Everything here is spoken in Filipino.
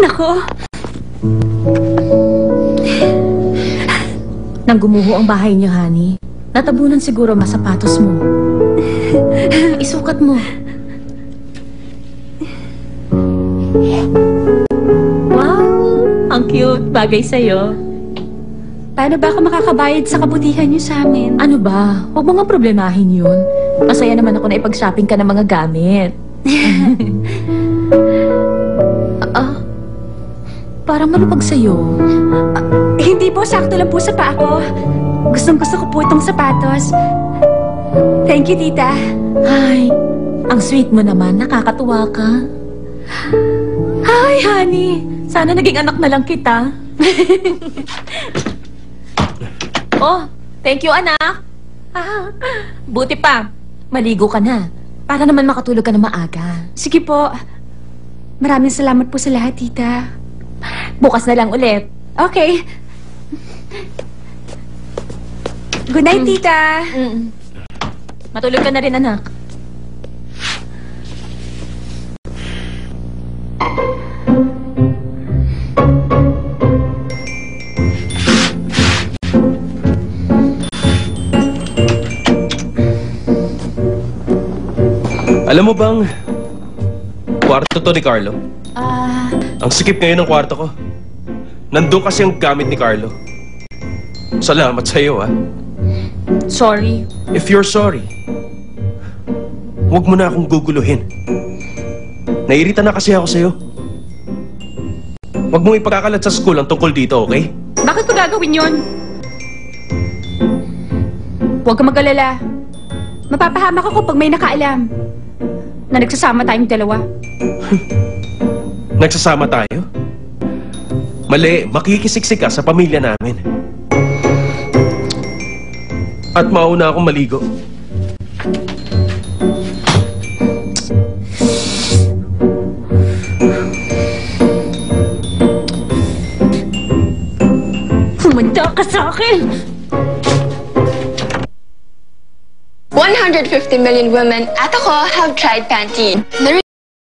Nako. Nang gumuho ang bahay niyo, honey, natabunan siguro ang sapatos mo. Isukat mo. Wow! Ang cute. Bagay sa'yo. Paano ba ako makakabayad sa kabutihan niyo sa amin? Ano ba? Huwag mo nga problemahin yun. Masaya naman ako na ipag-shopping ka ng mga gamit. Parang malupag sa'yo. Hindi po, sakto lang po sa paa ko. Gustong-gusto ko po itong sapatos. Thank you, tita. Ay, ang sweet mo naman. Nakakatuwa ka. Hi, honey. Sana naging anak na lang kita. Oh, thank you, anak. Buti pa. Maligo ka na. Para naman makatulog ka na maaga. Sige po. Maraming salamat po sa lahat, tita. Bukas na lang ulit. Okay. Good night, tita. Matulog ka na rin, anak. Alam mo bang kwarto to ni Carlo? Ang sikip ngayon ng kwarto ko. Nandun kasi ang gamit ni Carlo. Salamat sa'yo, ha? Sorry. If you're sorry, huwag mo na akong guguluhin. Nairita na kasi ako sa'yo. Huwag mong ipagkakalat sa school ang tungkol dito, okay? Bakit ko gagawin yon? Huwag ka mag-alala. Mapapahamak ako pag may nakaalam na nagsasama tayong dalawa. Nagsasama tayo? Mali, makikisiksik ka sa pamilya namin. At mauna akong maligo. Humanda ka sa akin! 150 million women at ako have tried Pantene.